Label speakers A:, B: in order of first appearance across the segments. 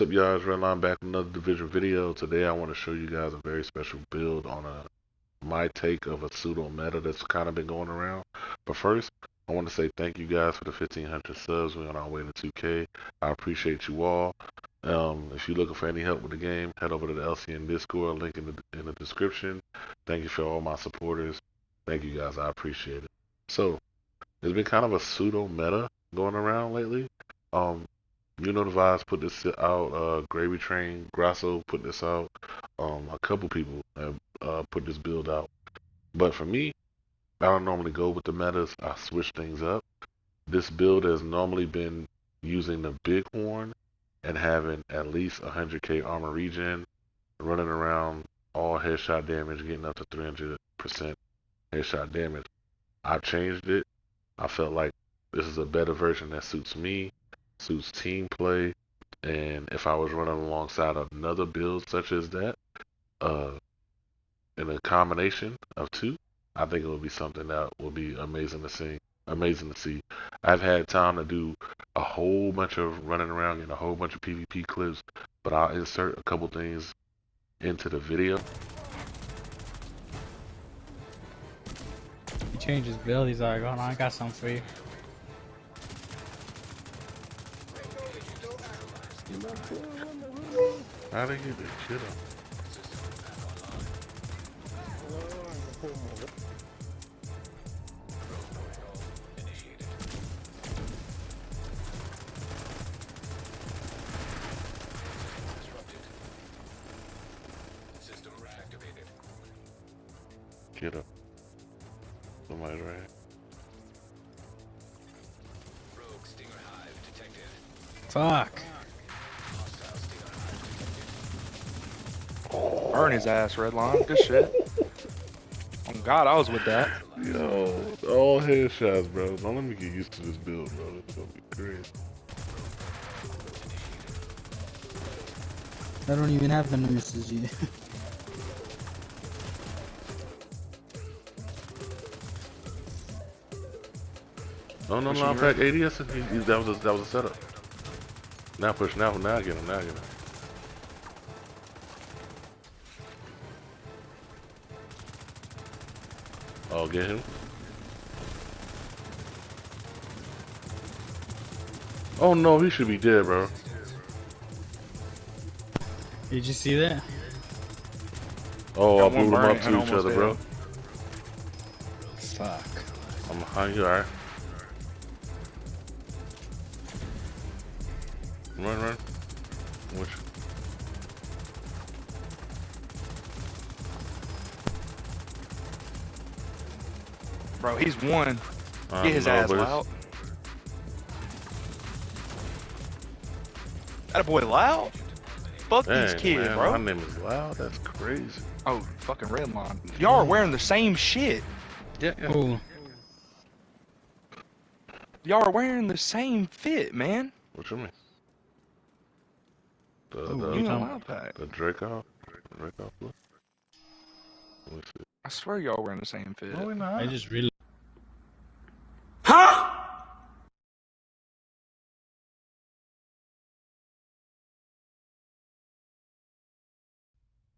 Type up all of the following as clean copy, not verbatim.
A: What's up, y'all? It's Redline back with another Division video. Today I want to show you guys a very special build on my take of a pseudo meta that's kind of been going around. But first, I want to say thank you guys for the 1,500 subs. We're on our way to 2K. I appreciate you all. If you're looking for any help with the game, head over to the LCN Discord, link in the description. Thank you for all my supporters. Thank you guys. I appreciate it. So, there's been kind of a pseudo meta going around lately. You know the vibes put this out. Gravy Train, Grasso put this out. A couple people have put this build out. But for me, I don't normally go with the metas. I switch things up. This build has normally been using the Bighorn and having at least 100k armor regen, running around all headshot damage, getting up to 300% headshot damage. I've changed it. I felt like this is a better version that suits me, suits team play, and if I was running alongside another build such as that, uh, in a combination of two, I think it would be something that would be amazing to see. Amazing to see. I've had time to do a whole bunch of running around, getting a whole bunch of PvP clips, but I'll insert a couple things into the video.
B: He changed his build. He's like, "Oh no, I got something for you."
A: How did you get this shit up? Get up. Somebody's right here.
B: Fuck.
C: Burn his ass, Redline. Good shit. Oh God, I was with that.
A: Yo, all headshots, bro. Don't let me get used to this build, bro. It's gonna be crazy.
B: I don't even have the nemesis yet.
A: No, I'm back. ADS. That was a setup. Now push. Now I get him. Now I get him. Oh, get him. Oh no, he should be dead, bro.
B: Did you see that?
A: Oh, I
C: Got one
A: blew them up
C: burning
A: to
C: and
A: each
C: almost
A: other, bro.
C: dead.
B: Fuck.
A: I'm behind you, alright. Run. Which?
C: Bro, he's one.
A: I
C: Get his
A: know,
C: ass
A: but
C: loud. That boy loud? Fuck these
A: dang,
C: kids,
A: man,
C: bro.
A: my name is Loud. That's crazy.
C: Oh, fucking Redline. Y'all are wearing the same shit.
A: Yeah.
B: Ooh.
C: Y'all are wearing the same fit, man.
A: What you mean?
B: Ooh,
C: You
B: you
C: in a
B: talking?
C: loud pack.
A: The Draco look. Let me see.
C: I swear y'all wearing the same fit.
A: No, we not.
B: I just really.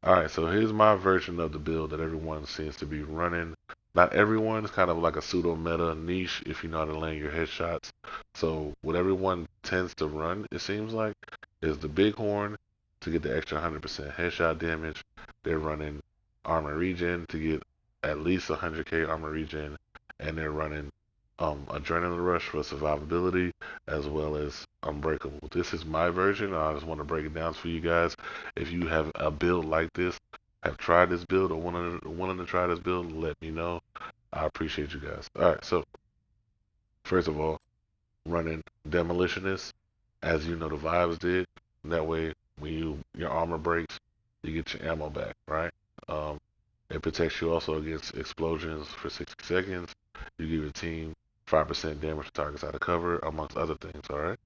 A: Alright, so here's my version of the build that everyone seems to be running. Not everyone, it's kind of like a pseudo meta niche if you know how to land your headshots. So what everyone tends to run, it seems like, is the Bighorn to get the extra 100% headshot damage. They're running armor regen to get at least 100k armor regen, and they're running adrenaline rush for survivability as well as unbreakable. This is my version. I just want to break it down for you guys. If you have a build like this, have tried this build or wanting to try this build, let me know. I appreciate you guys. Alright, so first of all, running Demolitionist, as you know the vibes did. That way when your armor breaks, you get your ammo back, right? It protects you also against explosions for 60 seconds. You give your team 5% damage to targets out of cover, amongst other things, alright?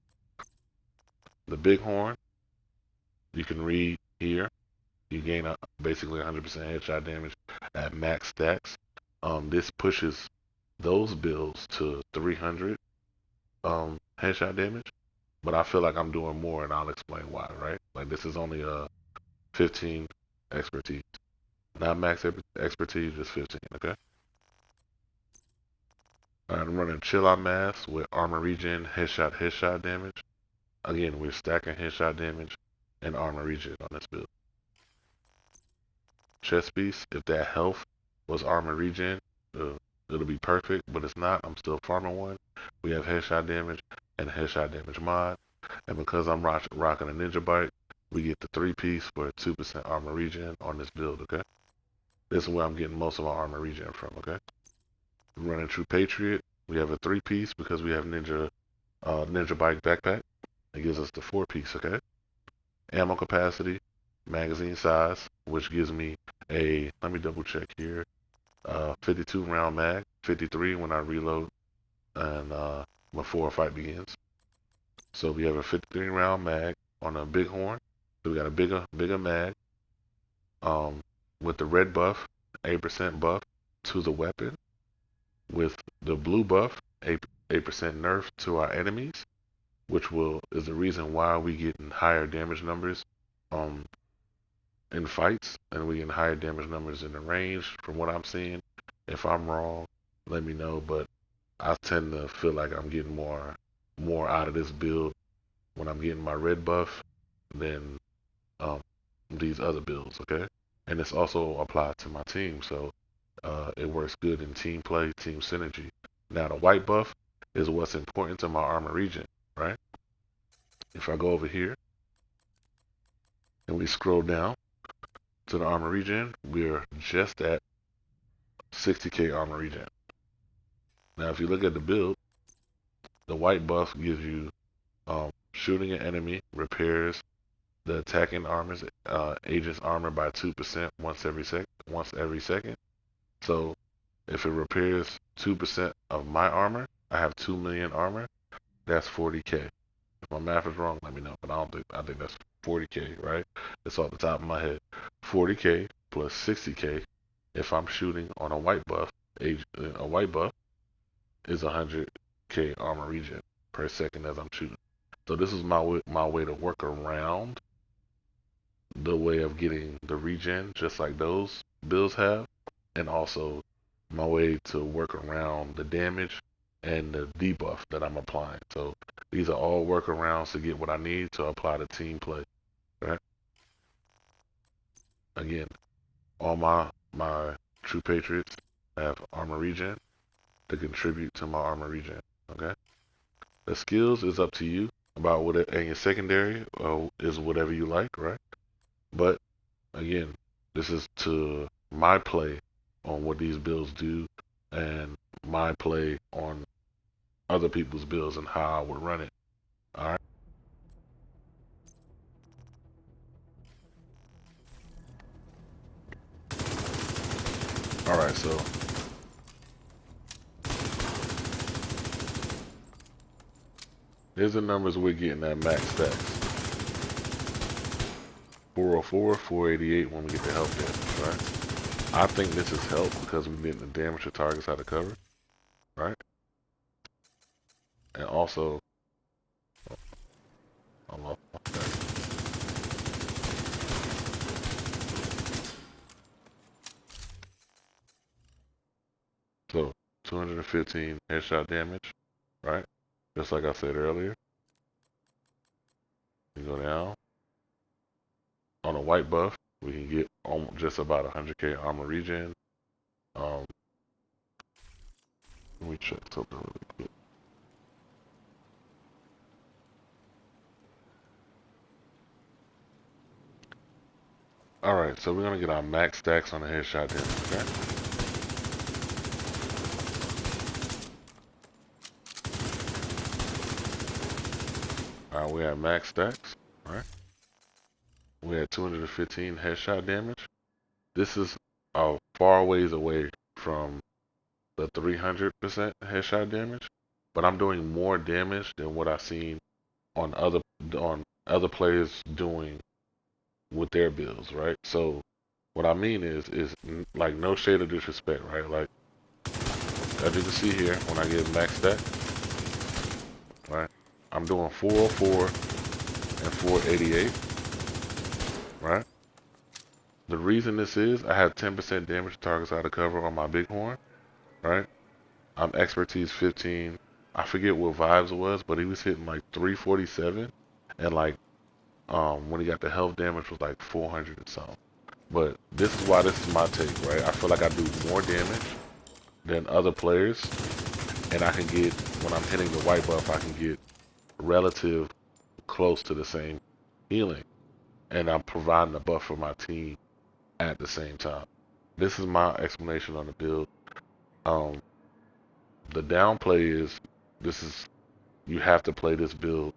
A: The Bighorn, you can read here. You gain basically 100% headshot damage at max stacks. This pushes those builds to 300 headshot damage. but I feel like I'm doing more, and I'll explain why, right? Like this is only 15 expertise, not max expertise, just 15. Okay. All right, I'm running chill out mass with armor regen, headshot damage. Again, we're stacking headshot damage and armor regen on this build. Chest piece, if that health was armor regen, it'll be perfect, but it's not. I'm still farming one. We have headshot damage and headshot damage mod. And because I'm rocking a ninja bike, we get the 3-piece for 2% armor regen on this build, okay? This is where I'm getting most of our armor regen from, okay? I'm running True Patriot. We have a 3-piece because we have ninja bike backpack. It gives us the 4-piece, okay? Ammo capacity, magazine size, which gives me a, let me double check here, 52 round mag, 53 when I reload and before a fight begins. So we have a 53 round mag on a Bighorn. So we got a bigger mag with the red buff, 8% buff to the weapon, with the blue buff, 8% nerf to our enemies, which is the reason why we getting higher damage numbers in fights, and we getting higher damage numbers in the range from what I'm seeing. If I'm wrong, let me know, but I tend to feel like I'm getting more out of this build when I'm getting my red buff than these other builds, okay? And it's also applied to my team, so it works good in team play, team synergy. Now the white buff is what's important to my armor regen, right? If I go over here and we scroll down to the armor regen, we're just at 60k armor regen. Now if you look at the build, the white buff gives you shooting an enemy repairs the attacking agent's armor by 2% once every second. So if it repairs 2% of my armor, I have 2 million armor. That's 40k. If my math is wrong, let me know. But I think that's 40k, right? It's off the top of my head. 40k plus 60k. If I'm shooting on a white buff, is 100k armor regen per second as I'm shooting. So this is my way to work around the way of getting the regen, just like those builds have, and also my way to work around the damage and the debuff that I'm applying. So these are all workarounds to get what I need to apply to team play. Right? Again, all my true patriots have armor regen to contribute to my armor regen. Okay. The skills is up to you about what and your secondary is whatever you like, right? But again, this is to my play on what these builds do and my play on other people's builds and how I would run it. All right. All right. So here's the numbers we're getting at max stacks. 404, 488 when we get the health damage, right? I think this is help because we're getting the damage to targets out of cover, right? And also, I lost my stack. So 215 headshot damage, right? Just like I said earlier. You go down. On a white buff, we can get just about 100k armor regen. Let me check something really quick. Alright, so we're gonna get our max stacks on the headshot damage, okay? Alright, we have max stacks, alright? We had 215 headshot damage. This is far ways away from the 300% headshot damage, but I'm doing more damage than what I've seen on other players doing with their builds, right? So what I mean is like no shade of disrespect, right? Like as you can see here, when I get max stack, right? I'm doing 404 and 488, right? The reason this is, I have 10% damage targets out of cover on my Bighorn, right? I'm expertise 15. I forget what vibes it was, but he was hitting like 347, and like when he got the health damage was like 400 and something. But this is why this is my take, right? I feel like I do more damage than other players, and I can get, when I'm hitting the white buff, I can get relative close to the same healing, and I'm providing the buff for my team at the same time. This is my explanation on the build. Um, the downplay is, this is, you have to play this build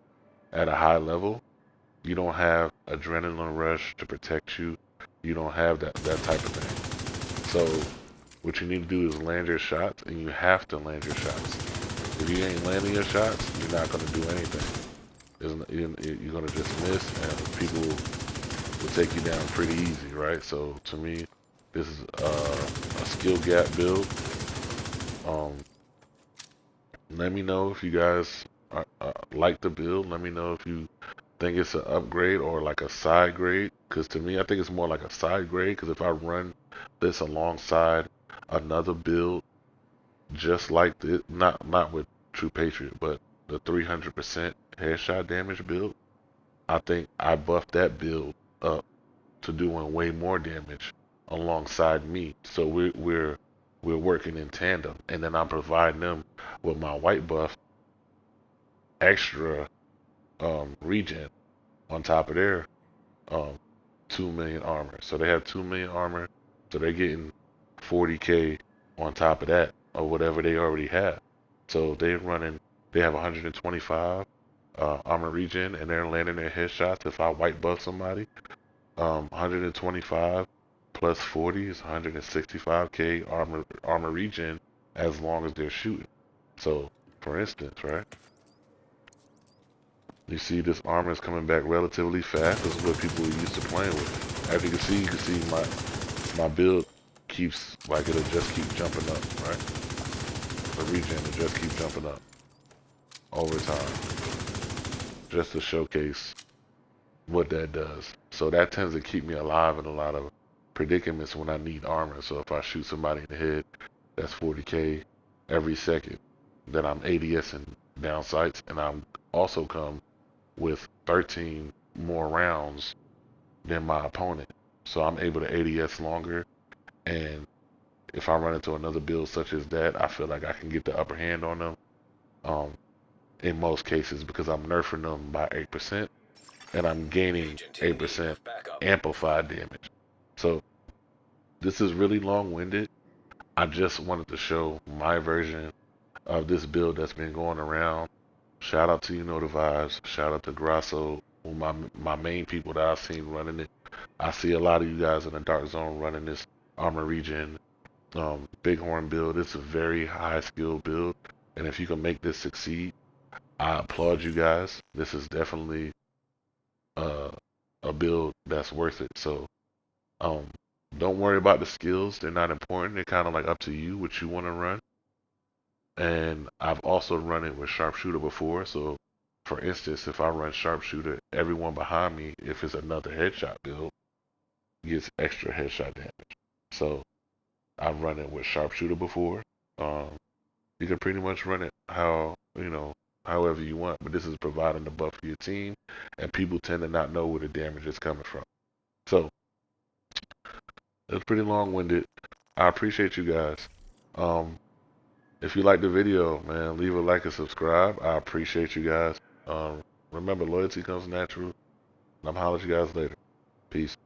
A: at a high level. You don't have adrenaline rush to protect you. You don't have that type of thing. So what you need to do is land your shots, and you have to land your shots. If you ain't landing your shots, you're not going to do anything. You're going to just miss, and people will take you down pretty easy, right? So to me, this is a skill gap build. Um, Let me know if you guys like the build. Let me know if you think it's an upgrade or like a side grade. Because to me, I think it's more like a side grade. Because if I run this alongside another build just like this, not with True Patriot, but the 300% headshot damage build, I think I buffed that build up to doing way more damage alongside me. So we're working in tandem, and then I'm providing them with my white buff extra regen on top of their um 2 million armor. So they have 2 million armor, so they're getting 40k on top of that or whatever they already have. So they have 125 armor regen, and they're landing their headshots. If I white buff somebody, 125 plus 40 is 165k armor regen as long as they're shooting. So for instance, right? You see this armor is coming back relatively fast. This is what people are used to playing with. As you can see my build keeps, like, it'll just keep jumping up, right? The regen will just keep jumping up over time, just to showcase what that does. So that tends to keep me alive in a lot of predicaments when I need armor. So if I shoot somebody in the head, that's 40k every second. Then I'm ADSing down sights, and I'm also come with 13 more rounds than my opponent. So I'm able to ADS longer, and if I run into another build such as that, I feel like I can get the upper hand on them um, in most cases, because I'm nerfing them by 8% and I'm gaining 8% amplified damage. So this is really long-winded. I just wanted to show my version of this build that's been going around. Shout out to the Vibes. Shout out to Grasso, my main people that I've seen running it. I see a lot of you guys in the Dark Zone running this armor regen Bighorn build. It's a very high skill build, and if you can make this succeed, I applaud you guys. This is definitely uh, a build that's worth it. So um, don't worry about the skills; they're not important. They're kind of like up to you what you want to run. And I've also run it with sharpshooter before. So for instance, if I run sharpshooter, everyone behind me, if it's another headshot build, gets extra headshot damage. So I've run it with sharpshooter before. Um, you can pretty much run it however you want, but this is providing the buff for your team, and people tend to not know where the damage is coming from. So it's pretty long-winded. I appreciate you guys. Um, if you like the video, man, leave a like and subscribe. I appreciate you guys. Remember, loyalty comes natural. And I'm holler at you guys later. Peace.